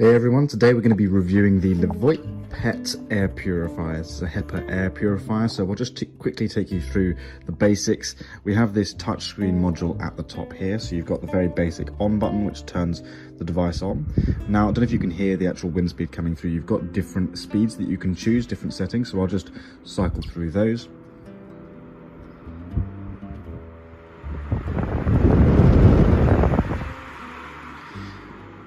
Hey everyone, today we're going to be reviewing the LEVOIT Pet Air Purifiers. It's a Hepa air purifier, so we'll just quickly take you through the basics. We have this touchscreen module at the top here, so you've got the very basic on button which turns the device on. Now, I don't know if you can hear the actual wind speed coming through. You've got different speeds that you can choose, different settings, so I'll just cycle through those.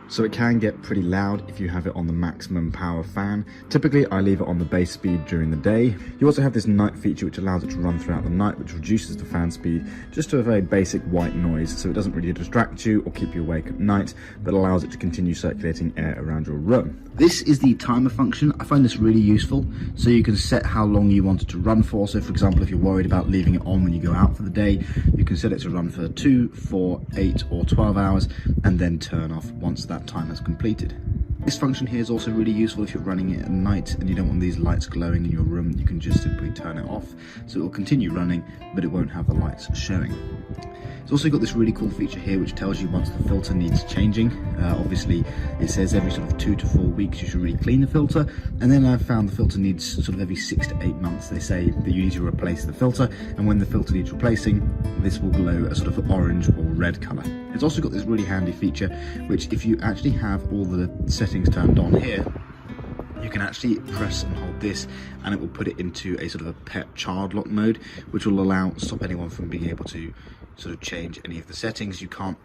So it can get pretty loud if you have it on the maximum power fan. Typically, I leave it on the base speed during the day. You also have this night feature which allows it to run throughout the night, which reduces the fan speed just to a very basic white noise, so it doesn't really distract you or keep you awake at night, but allows it to continue circulating air around your room. This is the timer function. I find this really useful, so you can set how long you want it to run for. So for example, if you're worried about leaving it on when you go out for the day, you can set it to run for 2, 4, 8 or 12 hours and then turn off once that time has completed. This function here is also really useful if you're running it at night and you don't want these lights glowing in your room. You can just simply turn it off, so it will continue running, but it won't have the lights showing. It's also got this really cool feature here which tells you once the filter needs changing. Obviously it says every sort of 2 to 4 weeks you should really clean the filter, and then I've found the filter needs sort of every 6 to 8 months. They say that you need to replace the filter, and when the filter needs replacing, this will glow a sort of orange or red colour. It's also got this really handy feature which, if you actually have all the settings turned on here, you can actually press and hold this and it will put it into a sort of a pet child lock mode, which will stop anyone from being able to sort of change any of the settings. You can't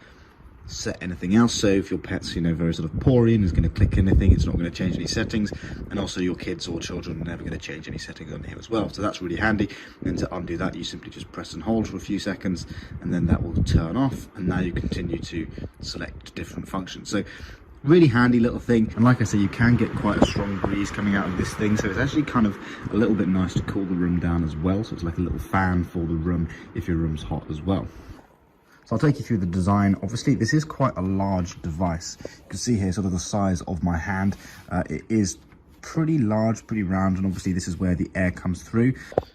set anything else, so if your pet's very sort of pory and is going to click anything, it's not going to change any settings, and also your kids or children are never going to change any settings on here as well, so that's really handy. And to undo that, you simply just press and hold for a few seconds and then that will turn off, and now you continue to select different functions. So really handy little thing, and like I say, you can get quite a strong breeze coming out of this thing, so it's actually kind of a little bit nice to cool the room down as well. So it's like a little fan for the room if your room's hot as well. So I'll take you through the design. Obviously this is quite a large device. You can see here sort of the size of my hand. It is pretty large, pretty round, and obviously this is where the air comes through.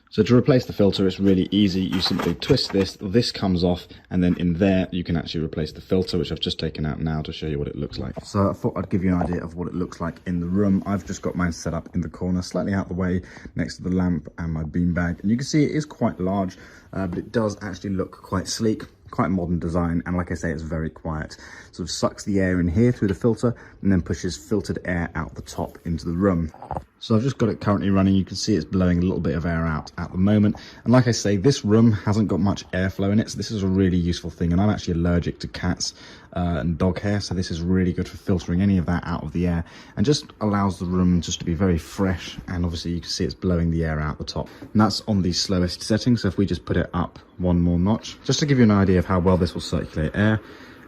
So to replace the filter, it's really easy. You simply twist this comes off, and then in there you can actually replace the filter, which I've just taken out now to show you what it looks like. So I thought I'd give you an idea of what it looks like in the room. I've just got mine set up in the corner, slightly out the way next to the lamp and my beanbag, and you can see it is quite large, but it does actually look quite sleek. Quite modern design, and like I say, it's very quiet. Sort of sucks the air in here through the filter and then pushes filtered air out the top into the room. So I've just got it currently running. You can see it's blowing a little bit of air out at the moment, and like I say, this room hasn't got much airflow in it, so this is a really useful thing. And I'm actually allergic to cats and dog hair, so this is really good for filtering any of that out of the air and just allows the room just to be very fresh. And obviously you can see it's blowing the air out the top, and that's on the slowest setting. So if we just put it up one more notch, just to give you an idea of how well this will circulate air,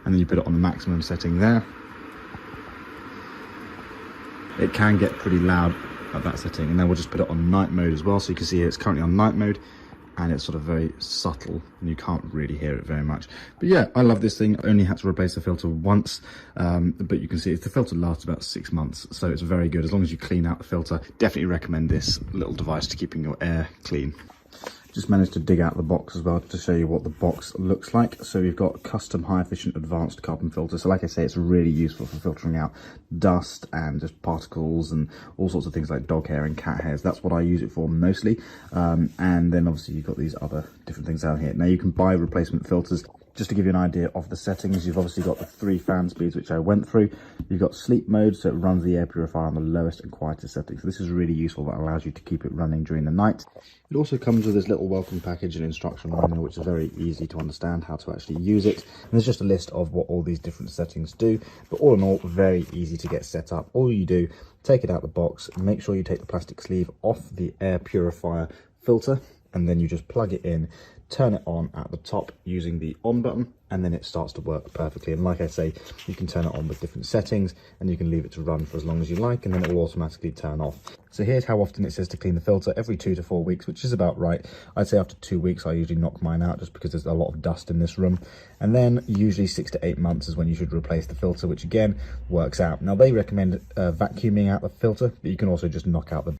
and then you put it on the maximum setting there, it can get pretty loud at that setting. And then we'll just put it on night mode as well, so you can see it's currently on night mode and it's sort of very subtle and you can't really hear it very much. But yeah, I love this thing. I only had to replace the filter once, but you can see the filter lasts about 6 months, so it's very good as long as you clean out the filter. Definitely recommend this little device to keeping your air clean. Just managed to dig out the box as well to show you what the box looks like. So we've got custom high efficient advanced carbon filter. So like I say, it's really useful for filtering out dust and just particles and all sorts of things like dog hair and cat hairs. That's what I use it for mostly. And then obviously you've got these other different things down here. Now you can buy replacement filters. Just to give you an idea of the settings, you've obviously got the 3 fan speeds, which I went through. You've got sleep mode, so it runs the air purifier on the lowest and quietest settings. So this is really useful. That allows you to keep it running during the night. It also comes with this little welcome package and instruction manual, which is very easy to understand how to actually use it. And there's just a list of what all these different settings do. But all in all, very easy to get set up. All you do, take it out the box, make sure you take the plastic sleeve off the air purifier filter, and then you just plug it in, turn it on at the top using the on button, and then it starts to work perfectly. And like I say, you can turn it on with different settings and you can leave it to run for as long as you like, and then it will automatically turn off. So here's how often it says to clean the filter: every 2 to 4 weeks, which is about right. I'd say after 2 weeks I usually knock mine out, just because there's a lot of dust in this room. And then usually 6 to 8 months is when you should replace the filter, which again works out. Now they recommend vacuuming out the filter, but you can also just knock out the